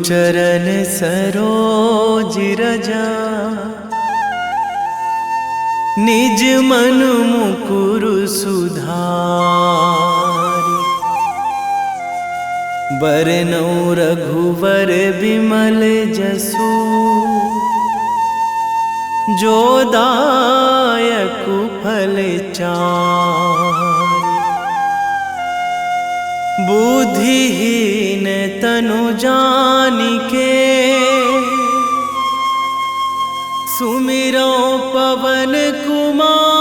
चरण सरोज रजा, निज मन मुकुर सुधारि। बरनौ रघुवर विमल जसु, जो दायक फल चारि। बुद्धिहीन तनु जानिके, सुमिरो पवन कुमार।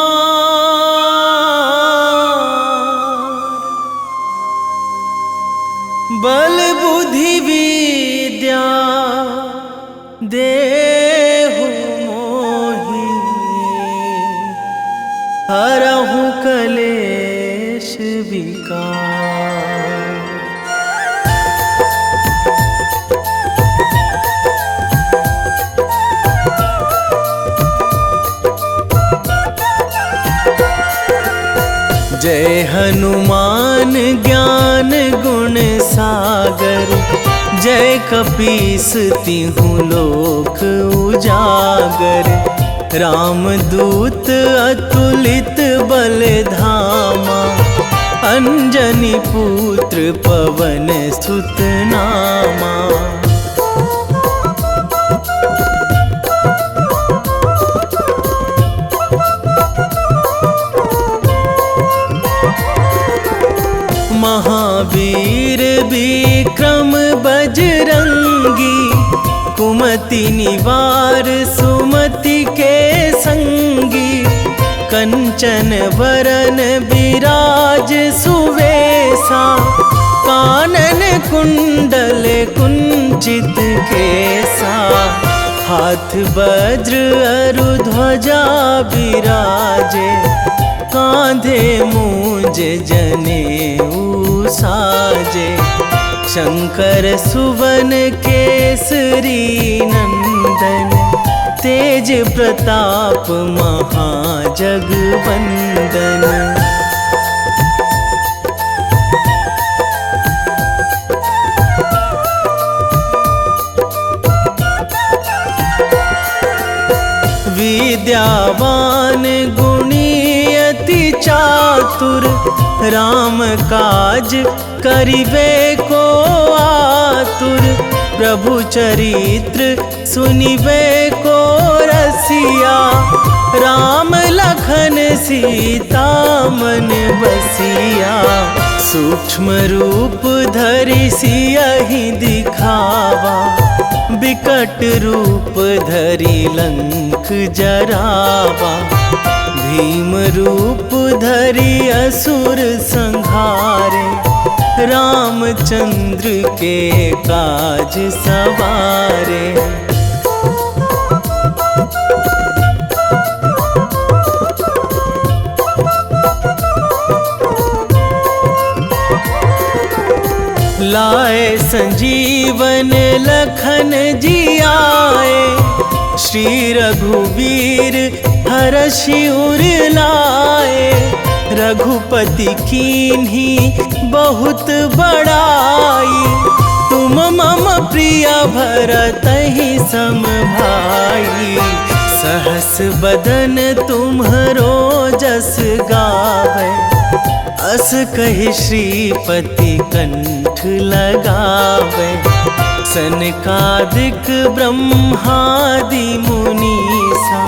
बल बुद्धि विद्या देहु मोहि, हरहु कलेश विकार। जय हनुमान ज्ञान गुण सागर, जय कपीस तिहु लोक उजागर। रामदूत अतुलित बल धामा, अंजनी पुत्र पवन सुत नामा। महावीर विक्रम बजरंगी, कुमति निवार सुमति के संगी। कंचन वरन विराज सुवेशा, कानन कुंडल कुंचित केसा। हाथ वज्र अरु ध्वजा बिराजे, कांधे मूंज जनेऊ साजे। शंकर सुवन केसरी नंदन, तेज प्रताप महाजगवंदन। विद्यावान गुणी अति चातुर, राम काज करिबे को आतुर। प्रभु चरित्र सुनिबे को रसिया, राम लखन सीता मन बसिया। सूक्ष्म रूप धरि सियहि दिखावा, विकट रूप धरि लंक जरावा। भीम रूप धरि असुर संहारे, रामचंद्र के काज सवारे। लाए संजीवन लखन जियाए, श्री रघुवीर हरषि उर लाए। रघुपति कीन्ही बहुत बड़ाई, तुम मम प्रिय भरतहि सम भाई। सहस बदन तुम्हरो जस गावै, अस कहि श्रीपति कंठ लगावै। सनकादिक ब्रह्मादि मुनीसा,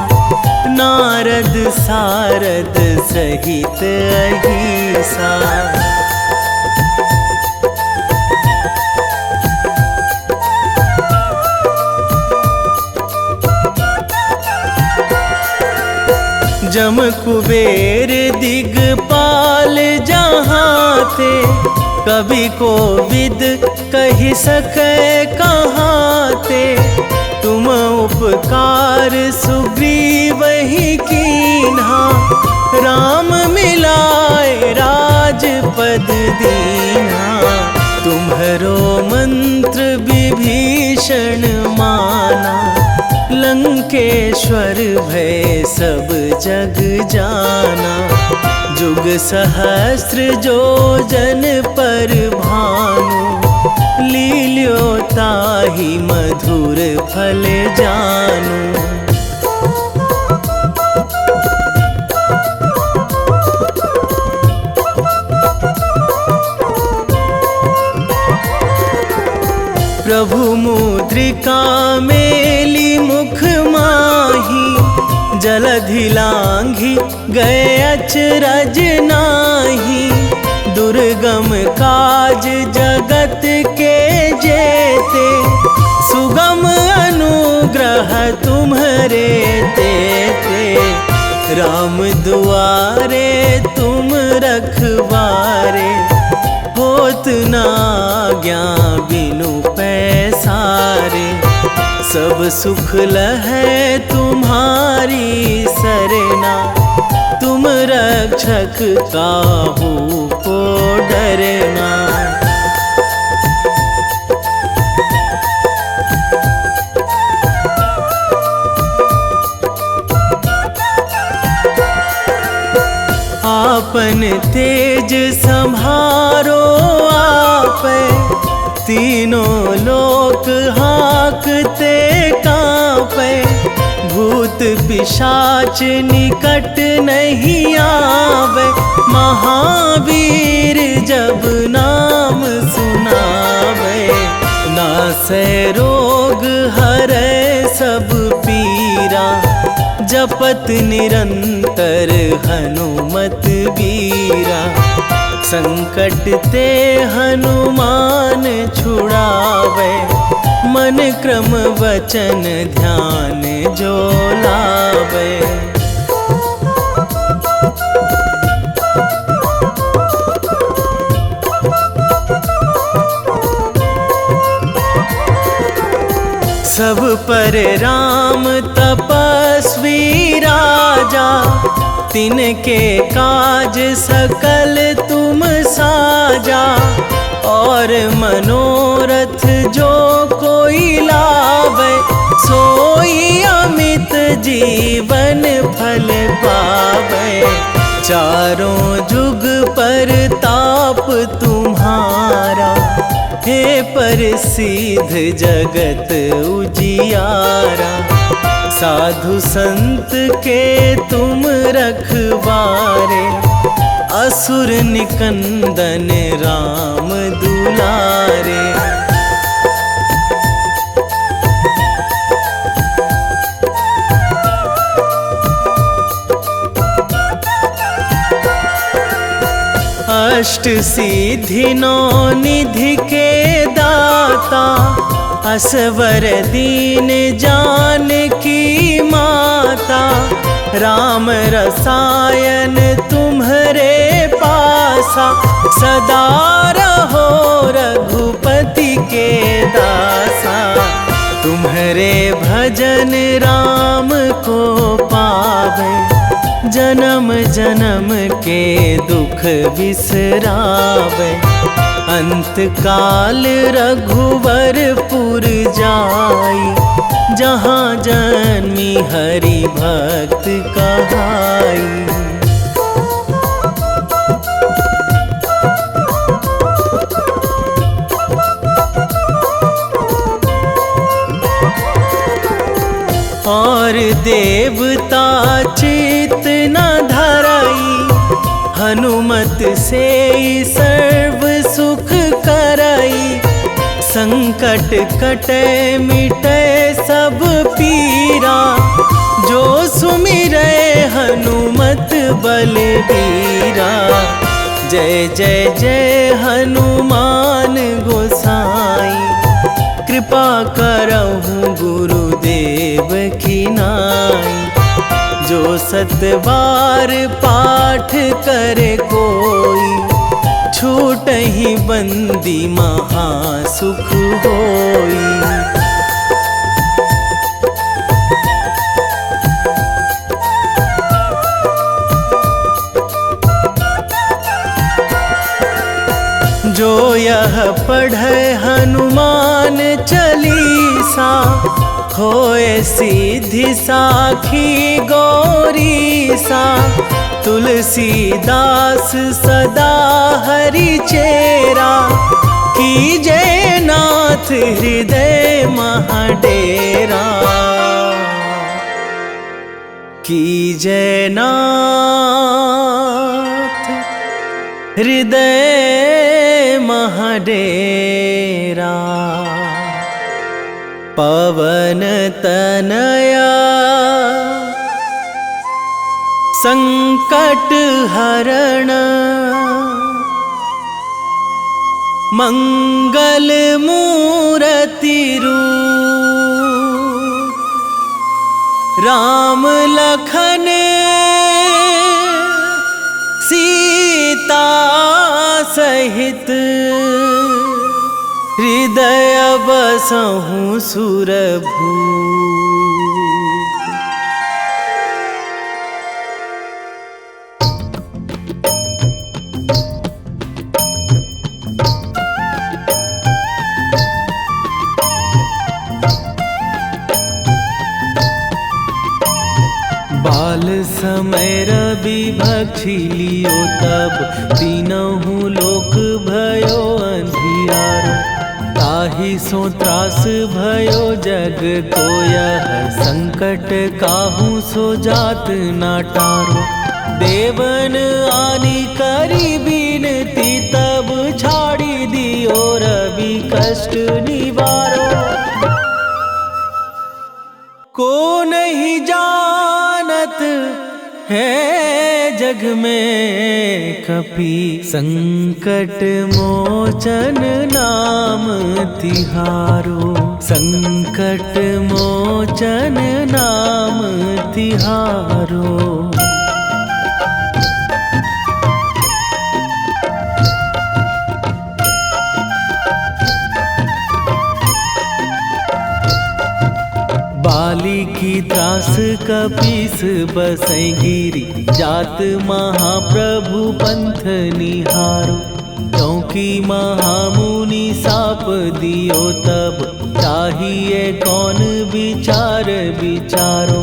नारद सारद सहित अहिसा। जम कुबेर दिगपाल जहाँ थे, कवि कोविद कहि सकै कहाँ ते। तुम उपकार सुग्रीवहि कीन्हा, राम मिलाए राजपद दीन्हा। तुम्हरो मंत्र विभीषण माना, लंकेश्वर भय सब जग जाना। जुग सहस्त्र जो जन पर भानु, लील्यो ताहि मधुर फल जानू। प्रभु मुद्रिका मेली मुख माही, जलधि लांघी गए अचरज नाही। दुर्गम काज जगत के जेते, सुगम अनुग्रह तुम्हरे तेते। राम दुआरे तुम रखवारे, होत ना आज्ञा बिनु पैसारे। सब सुख लहै तुम्हारी सरना, तुम रक्षक काहू को डरना। आपन तेज संभारो आपे, तीनों लोक हाकते कांपे। भूत पिशाच निकट नहीं आवे, महावीर जब नाम सुनावे। नासै रोग हरै सब पीरा, जपत निरंतर हनुमत बीरा। संकट ते हनुमान छुड़ावे, मन क्रम वचन ध्यान जो लावे। सब पर राम तपस्वी राजा, तिनके काज सकल तुम साजा। और मनोरथ जो कोई लावे, सोई अमित जीवन फल पावे। चारों जुग पर ताप तुम्हारा, हे प्रसिद्ध जगत उजियारा। साधु संत के तुम रखवारे, असुर निकंदन राम दुलारे। अष्ट सिद्धि नौ निधि के दाता, असवर दीन जानकी माता। राम रसायन तुम्हरे पासा, सदा रहो रघुपति के दासा। तुम्हरे भजन राम को पावे, जन्म जन्म के दुख बिसरावे। अंत काल रघुवरपुर जाई, जहाँ जन्मी हरि भक्त कहाई। और देवता चित न धराई, हनुमत से सर्व सुख कराई। संकट कटे मिटे सब पीरा, जो सुमिरै हनुमत बलबीरा। जय जय जय हनुमान गोसाई, कृपा करहु गुरुदेव की नाई। जो सतबार पाठ करे कोई, छूटहि बंदी महासुख होई। जो यह पढ़े हनुमान चालीसा, होए सिद्धि साखी गौरीसा। तुलसीदास सदा हरि चेरा, कीजे नाथ हृदय महाडेरा, कीजे नाथ हृदय महाडेरा। पवन तनया संकट हरण, मंगल मूर्ति रूप, राम लखन सीता सहित, हृदय बसहु सुरभूप। बाल समय रवि भक्षी लियो तब, तीनहु लोक भयो अंधियारो। ताहि सो त्रास भयो जग को यह, संकट काहू सो जात ना टारो। देवन आनी करी बिनती तब, छाड़ी दियो रवि कष्ट निवारो। को नहीं जानत है जग में कपि, संकट मोचन नाम तिहारो। संकट मोचन नाम तिहारो। बाली की त्रास कपीस बसै गिरी, जात महाप्रभु पंथ निहारो। क्योंकि महामुनि साप दियो तब, चाहिए कौन विचार विचारो।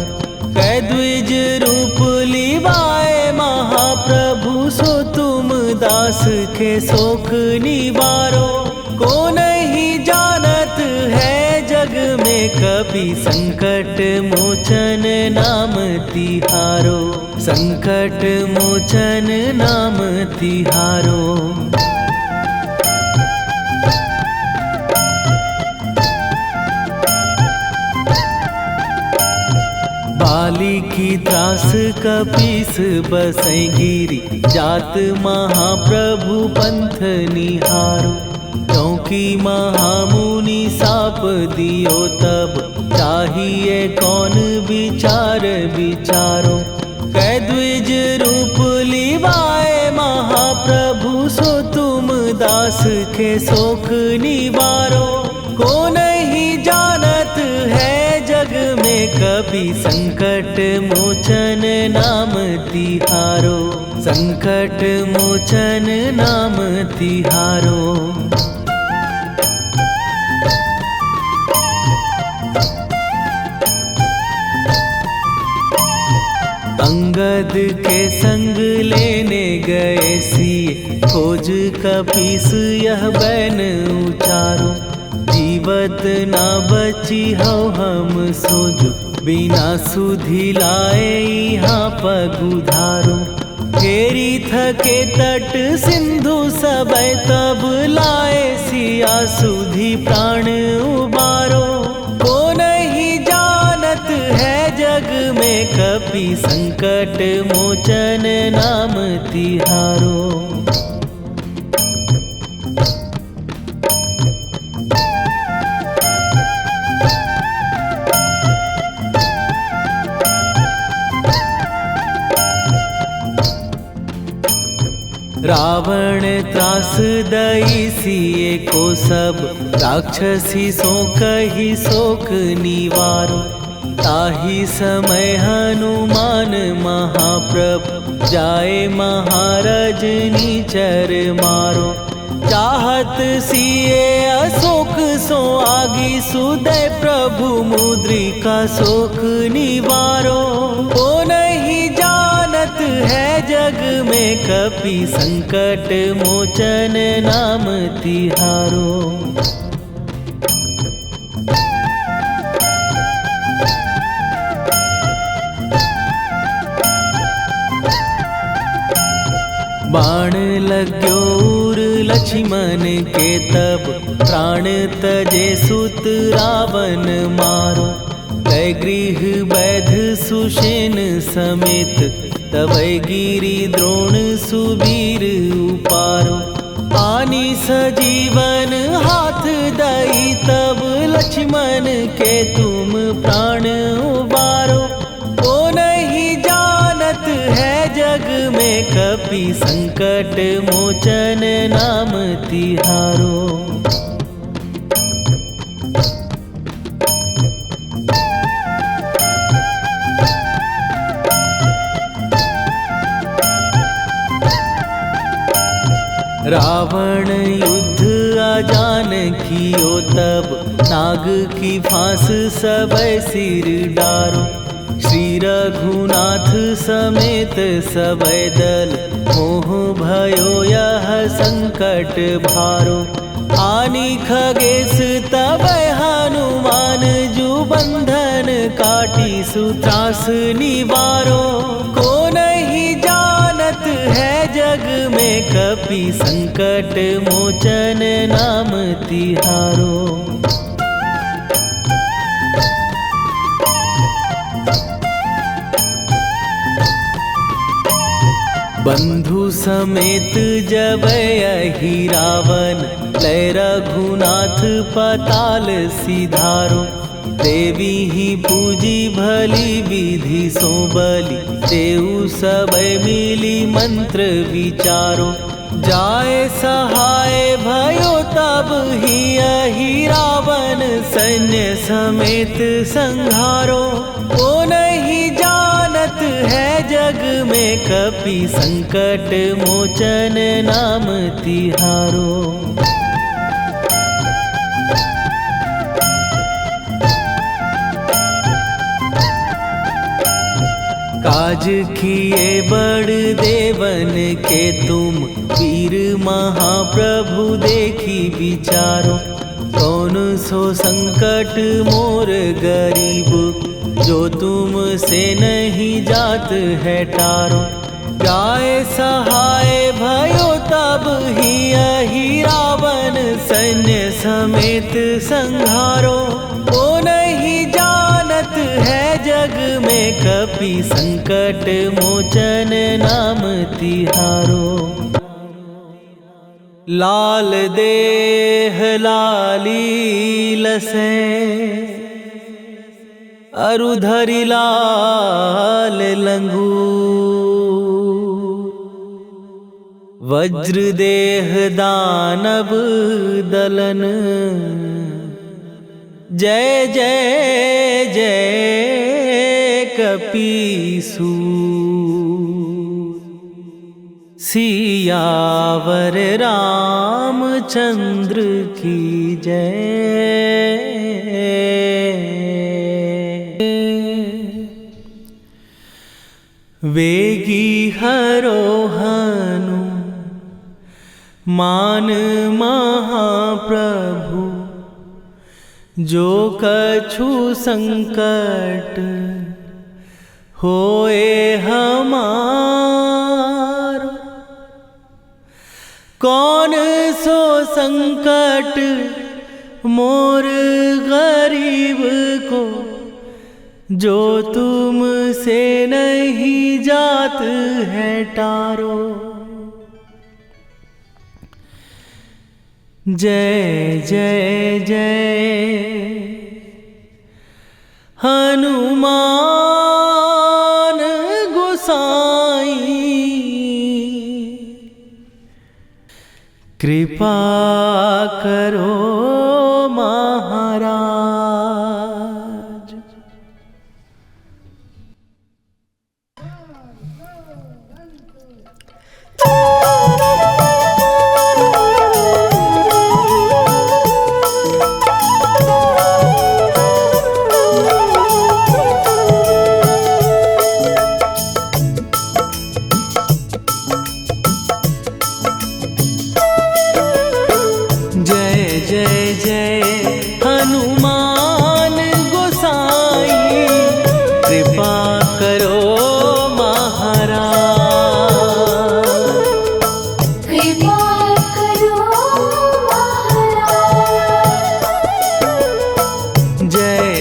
कै द्विज रूप लिवाए महाप्रभु, सो तुम दास के शोक निवारो। को नहीं जानत है जग में कपि, संकट मोचन नाम तिहारो। संकट मोचन नाम तिहारो। बाली की त्रास कपीस बसै गिरी, जात महाप्रभु पंथ निहारो। क्योंकि महामुनि साप दियो तब, चाहिए कौन विचार विचारो। कै द्विज रूप लिवाए महाप्रभु, सो तुम दास के शोक निवारो। को नहीं जानत है जग में कपि, संकट मोचन नाम तिहारो। संकट मोचन नाम तिहारो। अंगद के संग लेने गए सिए, खोज कपीस यह बैन उचारो। जीवत ना बची हो हम सोजो, बिना सुधि लाए यहाँ पगुधारो। घेरी थके तट सिंधु सबय, तब लाए सिया सुधि प्राण उबारो। को नहीं जानत है जग में कपि, संकट मोचन नाम तिहारो। रावण त्रास दई सिए को सब, राक्षसी सो कही शोक निवारो। ताहि समय हनुमान महाप्रभु, जाए महाराज नीचर मारो। चाहत सिए अशोक सो आगी, सुदय प्रभु मुद्रिका शोक निवारो। को नहीं जानत है जग में कपि संकट मोचन नाम तिहारो। बाण लग्यो उर लक्ष्मण के तब प्राण तजे सुत रावण मारो। कै गृह वैध सुषेण समेत तबै गिरि द्रोण सुबीर उपारो। आनी सजीवन हाथ दई तब लक्ष्मण के तुम प्राण उबारो। ओ नहीं जानत है जग में कपि संकट मोचन नाम तिहारो। रावण युद्ध आजान कियो तब नाग की फांस सबै सिर डारो। श्री रघुनाथ समेत सबै दल मोह भयो यह संकट भारो। आनी खगेश तबै हनुमान जु बंधन काटी सुत्रास निवारो। को नहीं जानत है जग में कपि संकट मोचन नाम तिहारो। बंधु समेत जबै अहि रावण लय रघुनाथ पताल सिधारो। देवी ही पूजी भली विधि सो बलि तेउ सबै मिली मंत्र विचारो। जाए सहाय भयो तब ही अहि रावण सैन्य समेत संहारो। ओ नहीं जानत है जग में कपि संकट मोचन नाम तिहारो। काज किए बड़ देवन के तुम वीर महाप्रभु देखी विचारो। कौन सो संकट मोर गरीब जो तुम से नहीं जात है टारो। जाए सहाय भयो तब ही अहि रावण सैन्य समेत संहारो। ओ नहीं जानत है जग में कपि संकट मोचन नाम तिहारो। लाल देह लाली लसे अरुधरि लाल लंगूर। वज्र देह दानव दलन जय जय जय कपीसूर। सियावर रामचंद्र की जय। वेगी हरोहनु मान महाप्रभु जो कछु संकट होए हमार। कौन सो संकट मोर गरीब को जो तुम से नहीं जात है टारो। जय जय जय हनुमान गोसाई। कृपा करो महाराज।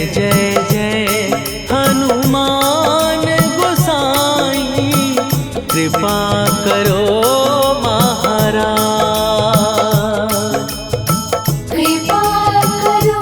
जय जय हनुमान गोसाई, कृपा करो महाराज। कृपा करो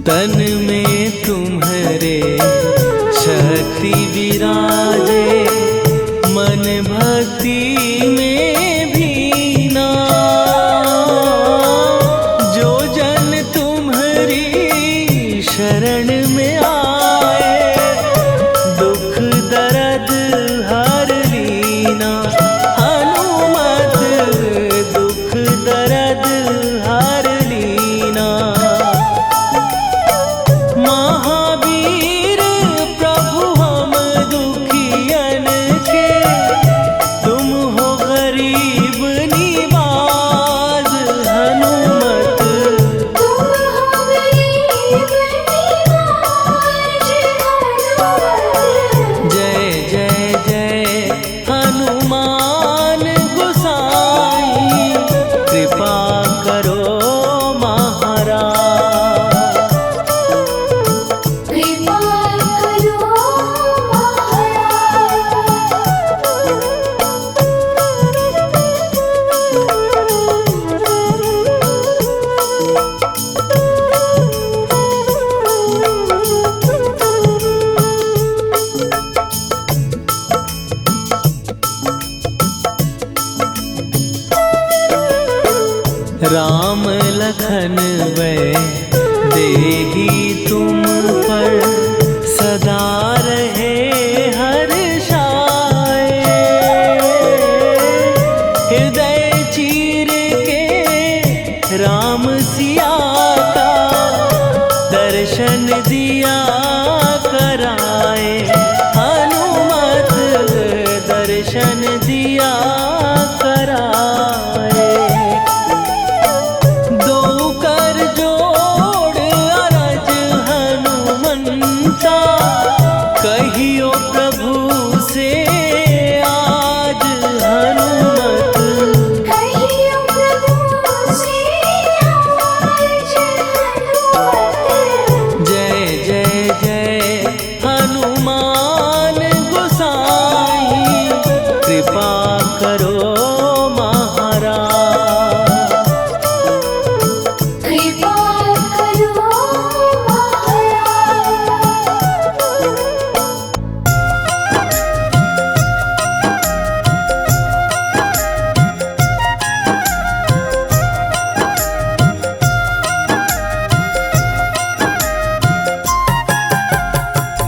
तन में तुम्हारे शक्ति विराजे, मन भक्ति में भीना। जो जन तुम्हारी शरण में आए, दुख दर्द हर लीना। हनुमत दुख दर्द हर लीना। महावीर प्रभु हम दुखियन के, तुम हो गरीब निवाज। हनुमत तुम हो गरीब निवाज। जय जय जय हनुमान गोसाई, कृपा करो महाराज। कृपा करो राम लखन वै देही तुम पर, सदा रहे हर्षाए। हृदय चीर के राम सिया का, दर्शन दिया कराए। हनुमत दर्शन दिया कराए। दो कर जोड़ अरज हनुमंता, कहियो प्रभु से आज। हनुमत कहियो प्रभु से आज। जय जय जय हनुमान गोसाई, कृपा करो महाराज। कृपा करो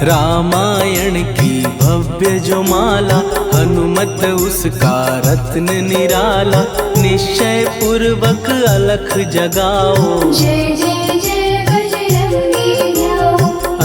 रामायण की भव्य जो माला, हनुमत उसका रत्न निराला। निश्चय पूर्वक अलख जगाओ, जय जय जय बजरंगी ध्याओ।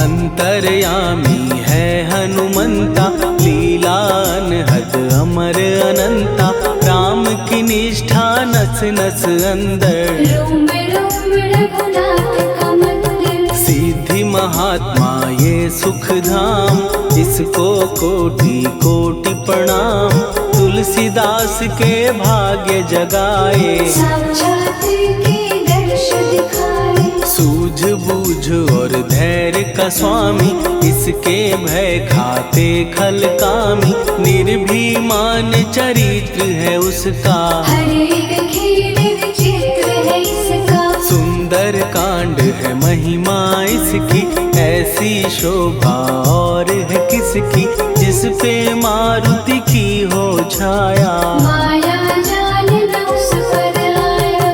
अंतर्यामी है हनुमंता, लीला अनहद अमर अनंता। राम की निष्ठा नस नस अंदर, रोम रोम रघुनाथ का मंदिर। सिद्धि महात्मा ये सुख धाम, इसको कोटि कोटि प्रणाम। तुलसीदास के भाग्य जगाए, साक्षात के दर्श दिखाए। सूझ बूझ और धैर्य का स्वामी, इसके भय खाते खल कामी। निर्भीमान चरित्र है उसका, हर एक खेल विचित्र है इसका। सुंदर कांड है महिमा इसकी, ऐसी शोभा और है किसकी। जिस पे मारुति की हो छाया, माया जाल न उस पर आया।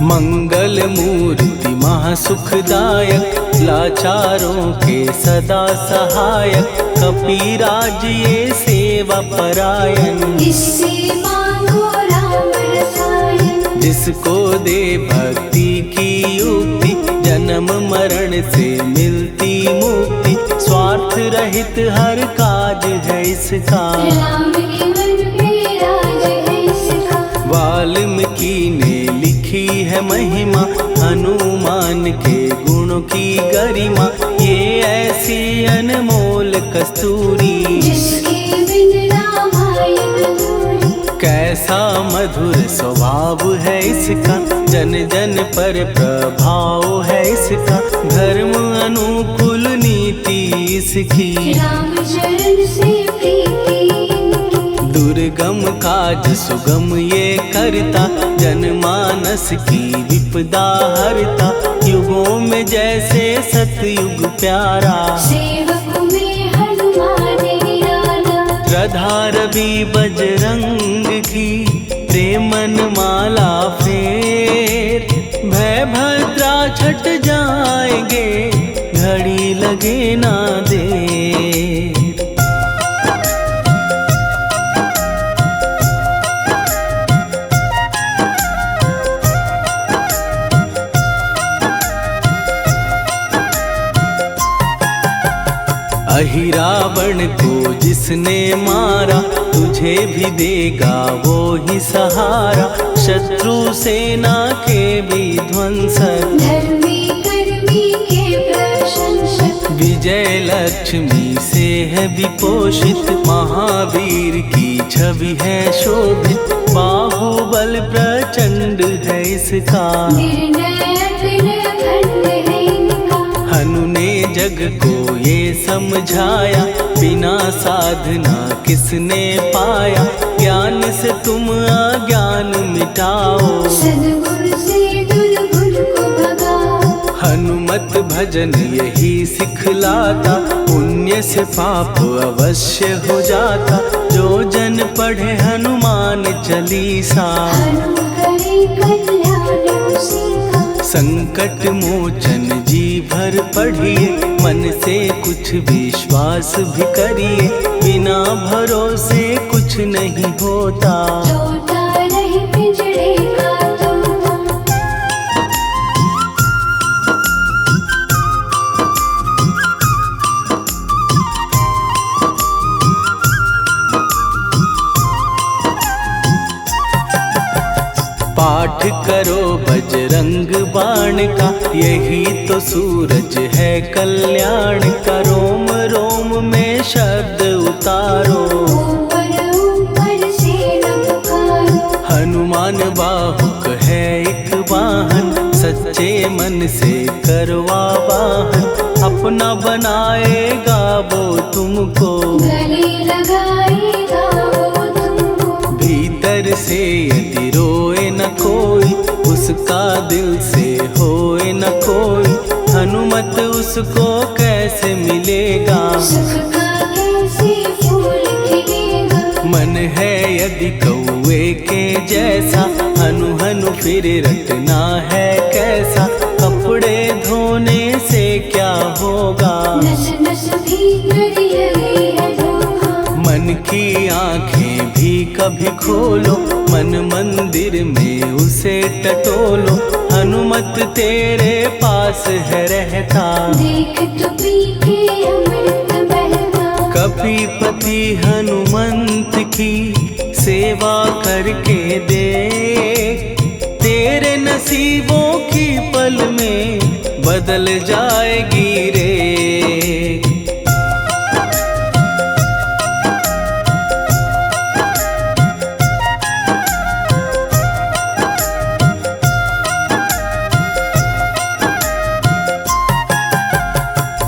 मंगल मूर्ति महासुखदायक, लाचारों के सदा सहायक, कपिराज ये सेवा परायण। इससे मांगो राम रसायन, जिसको दे भक्ति की युक्ति, जन्म मरण से मिलती मुक्ति। स्वार्थ रहित हर काज है इसका, राम के मन पे राज है इसका। वाल्मीकि ने लिखी है महिमा, हनुमान के गुणों की गरिमा। ये ऐसी अनमोल कस्तूरी, जिसके बिन रामायण अधूरी। कैसा मधुर स्वभाव है इसका, जन जन पर प्रभाव है इसका। धर्म अनुकूल नीति इसकी, राम चरण से प्रीति इनकी। दुर्गम काज सुगम ये करता, जनमानस की विपदा हरता। युगों में जैसे सतयुग प्यारा, सेवक में हनुमान निराला। श्रद्धा रवि बजरंग की, प्रेमन माला फेर। भय भद्रा छट जाएंगे, घड़ी लगे ना देर। अहिरावण को जिसने मारा, तुझे भी देगा वो ही सहारा। शत्रु सेना के विध्वंसक, धर्मी कर्मी के प्रशंसक। विजय लक्ष्मी से है विपोषित, महावीर की छवि है शोभित। बाहुबल प्रचंड है इसका, निर्णय खंड है इनका। हनु ने जग को ये समझाया, बिना साधना किसने पाया। ज्ञान से तुम अज्ञान मिटाओ, सद्गुण से दुर्गुण को भगाओ। हनुमत भजन यही सिखलाता, पुण्य से पाप अवश्य हो जाता। जो जन पढ़े हनुमान चालीसा, हनु करे कल्याण उसी का। संकट मोचन जी भर पढ़िए, मन से कुछ विश्वास भी करिए। बिना भरोसे कुछ नहीं होता, तोता रहे पिंजड़े का तोता। पाठ करो बजरंग बाण का, यही तो सूरज है कल्याण का। रोम रोम में शब्द उतारो, ऊपर ऊपर से न पुकारो। हनुमान बाहुक है एक वाहन, सच्चे मन से करवा वाहन। अपना बनाएगा वो तुमको, गले लगाएगा वो तुमको। भीतर से यदि रोए न कोई, उसका दिल से होए न कोई। हनुमत उसको कैसे मिलेगा, सुख का कैसे फूल खिलेगा। मन है यदि कौवे के जैसा, हनु हनु फिर रटना है कैसा। कपड़े धोने से क्या होगा, नस नस भीतर लगी है धोखा। मन की आंखें भी कभी खोलो, मन मंदिर में उसे टटोलो। हनुमत तेरे पास है रहता, देख तो पी के अमृत बहता। कपीपति हनुमंत की सेवा करके देख। तेरे नसीबों की पल में बदल जाएगी रे।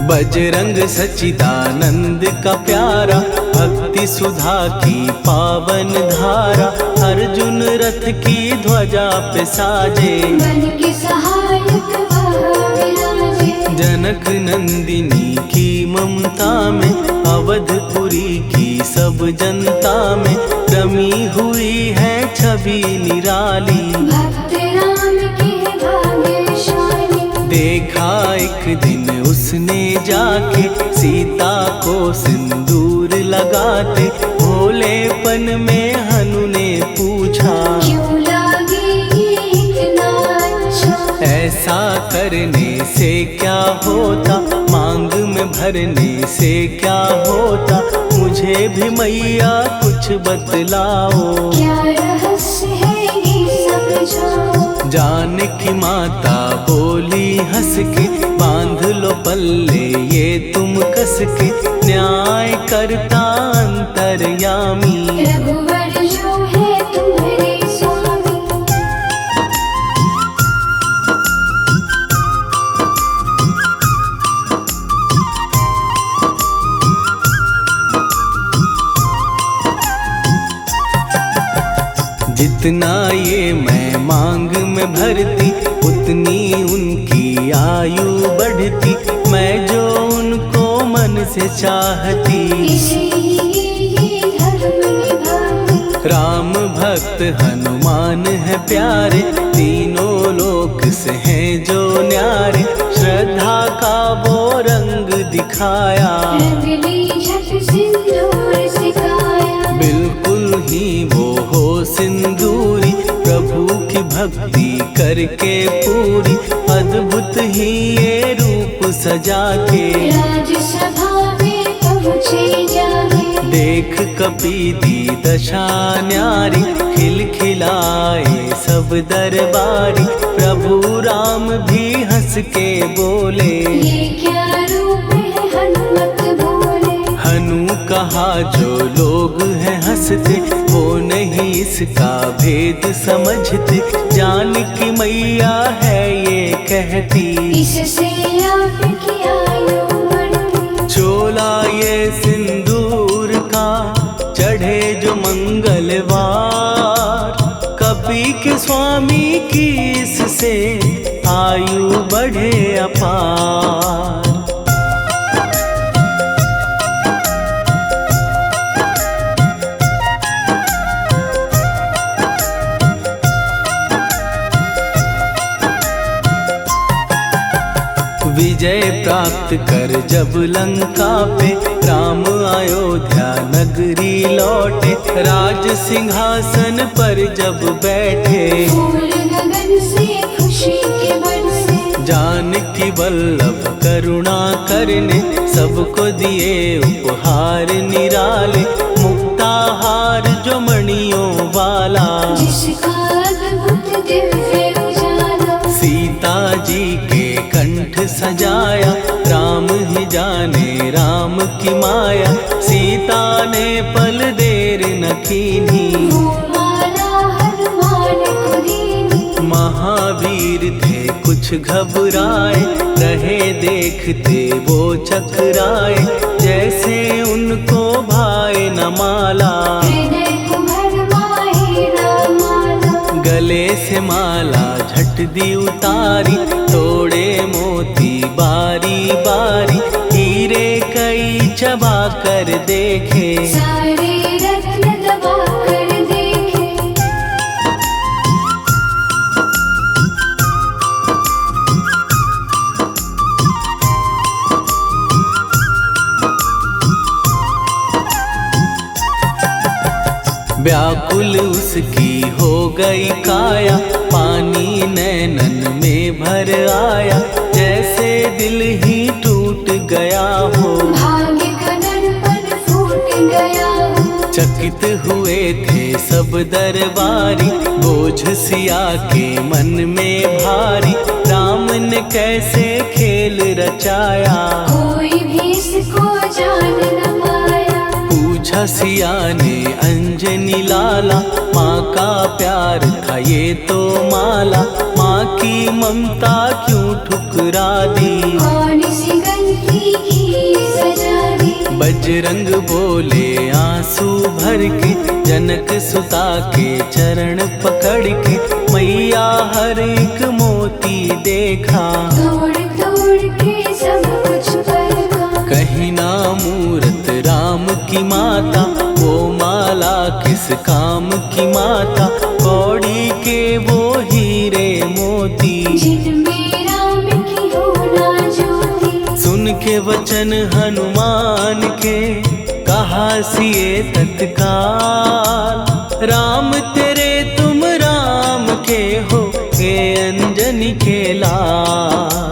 बजरंग सच्चिदानंद का प्यारा, भक्ति सुधा की पावन धारा। अर्जुन रथ की ध्वजा पे साजे, बन के सहायक वह विराजे। जनक नंदिनी की ममता में, अवधपुरी की सब जनता में। रमी हुई है छवि निराली, भक्त राम के भाग्यशाली। देखा एक दिन उसने जाके सीता को सिंदूर लगाते भोलेपन में हनु ने पूछा, क्यों लागे ये इतना अच्छा? ऐसा करने से क्या होता, मांग में भरने से क्या होता, मुझे भी मैया कुछ बतलाओ। क्या रहस्य है ये समझाओ। जानकी माता बोली हंस के, बांध लो पल्ले ये तुम कस के, न्याय करता अंतर्यामी। रघुवर जो है तुम्हारे स्वामी। जितना ये मैं मांग में भरती, उतनी उनकी आयु बढ़ती, मैं जो उनको मन से चाहती। इसलिए धर्म निभाती। राम भक्त हनुमान है प्यारे, तीनों लोक से हैं जो न्यारे, श्रद्धा का वो रंग दिखाया। रंगली झट सिंदूर सिखाया। बिल्कुल ही वो हो सिंदूरी, प्रभु की भक्ति करके पूरी, अद्भुत ही ये रूप सजा के। राजसभा में पहुँचे जाके। देख कपीदी दशा न्यारी, खिलखिलाए सब दरबारी, प्रभु राम भी हंस के बोले। ये क्या रूप है हनुमत बोले। हनु कहा जो लोग हैं हंसते, वो नहीं इसका भेद समझते, जानकी मैया है ये कहती। इससे आपकी आयु बढ़ती। चोला ये सिंदूर का चढ़े जो मंगलवार, कपी के स्वामी की इससे आयु बढ़े अपार। विजय प्राप्त कर जब लंका पे, राम अयोध्या नगरी लौटे, राज सिंहासन पर जब बैठे। फूल गगन से खुशी के बरसे। जानकी वल्लभ करुणा करने, सबको दिए उपहार निराले, मुक्ताहार जो मणियों वाला। जिसका अद्भुत दिव्य उजाला। सीता जी के कंठ सजाया, राम ही जाने राम की माया, सीता ने पल देर न कीन्ही। वो माला हनुमान को दीनी। महावीर थे कुछ घबराए, रहे देखते वो चकराए, जैसे उनको भाए न माला। हृदय को भरमाए न माला। गले से माला झट दी उतारी, तोड़े मोती बारी बारी, हीरे कई चबा कर देखे। सारे रत्न दबा कर देखे। व्याकुल उसकी हो गई काया, पानी नैनन में भर आया, जैसे दिल ही टूट गया हो। भाग्य का दर्पण फूट गया हो। चकित हुए थे सब दरबारी, बोझ सिया के मन में भारी, राम ने कैसे खेल रचाया। कोई भी इसको जान न पाया। पूछा सिया ने अंजनी लाला, माँ का प्यार था ये तो माला, माँ की ममता क्यों ठुकरा दी। कौन सी गलती की सजा दी। बजरंग बोले आंसू भर के, जनक सुता के चरण पकड़ के, मैया हर एक मोती देखा। तोड़ तोड़ के सब कुछ परखा। कहीं ना मूरत राम की माता, वो माला किस काम की माता, कौड़ी के वो हीरे मोती। जिनमें राम की हो ना ज्योति। के वचन हनुमान के कहा सिए तत्काल, राम तेरे तुम राम के हो हे अंजनी के लाल।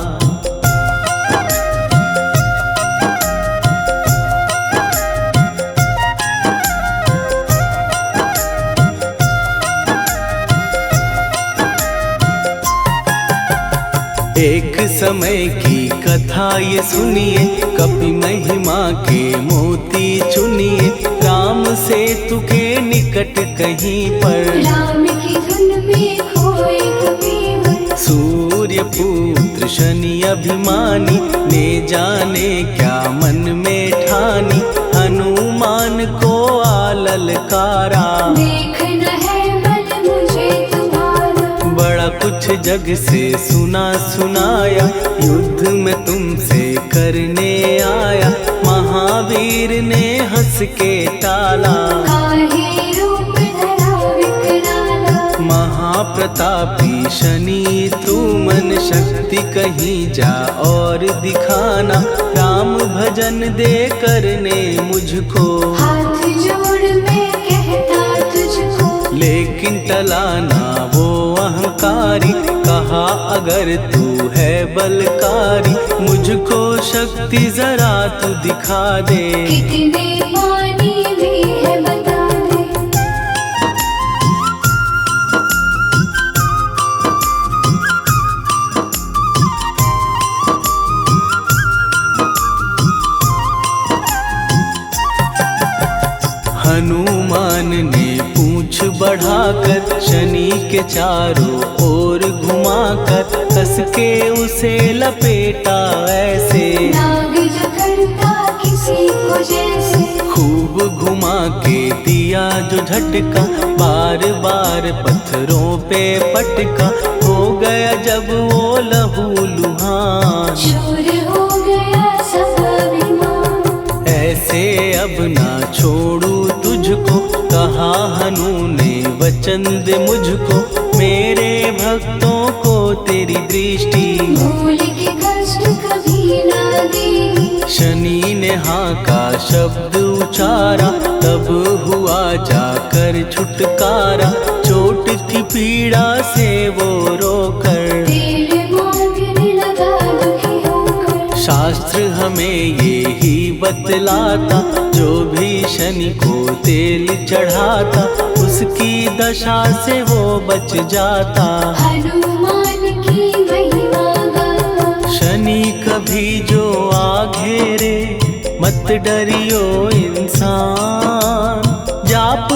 एक समय की कथा ये सुनिए, कपि महिमा के मोती चुनिए, राम सेतु के निकट कहीं पर राम की धुन में खोए कबीर। सूर्य पुत्र शनि अभिमानी, ने जाने क्या मन में ठानी, हनुमान को आललकारा। देखना है बल मुझे तुम्हारा, बड़ा कुछ जग से सुना सुनाया, युद्ध में तुमसे करने आया, महावीर ने हंस के टाला। काहे रूप धरा विकराला, महाप्रतापी शनि तू मन शक्ति कहीं जा और दिखाना, राम भजन दे करने मुझको। हाथ जोड़ मैं कहता तुझको, लेकिन टलाना वो अहंकारी, कहा अगर तू है बलकारी, मुझको शक्ति जरा तू दिखा दे। कितने पानी भी है बता दे। हनुमान ने पूंछ बढ़ाकर शनि के चारों ओर घुमाकर, कस के उसे लपेटा ऐसे, नाग जो करता किसी को जैसे। खूब घुमा के दिया जो झटका, बार बार पत्थरों पे पटका, हो गया जब वो लहू लुहान। चूर हो गया सब अभिमान, ऐसे अब ना छोड़ू तुझको, कहा हनु ने वचन दे मुझको, मेरे भक्तों को तेरी दृष्टि। भूल के कष्ट कभी ना देगी, शनि ने हाँ का शब्द उचारा, तब हुआ जाकर छुटकारा, चोट की पीड़ा से वो रोकर तेल मांगने लगा दुखी होकर। शास्त्र हमें ये ही बतलाता, जो भी शनि को तेल चढ़ाता, उसकी दशा से वो बच जाता। हनुमान की महिमा गाता, शनि कभी जो आ घेरे, मत डरियो इंसान, जाप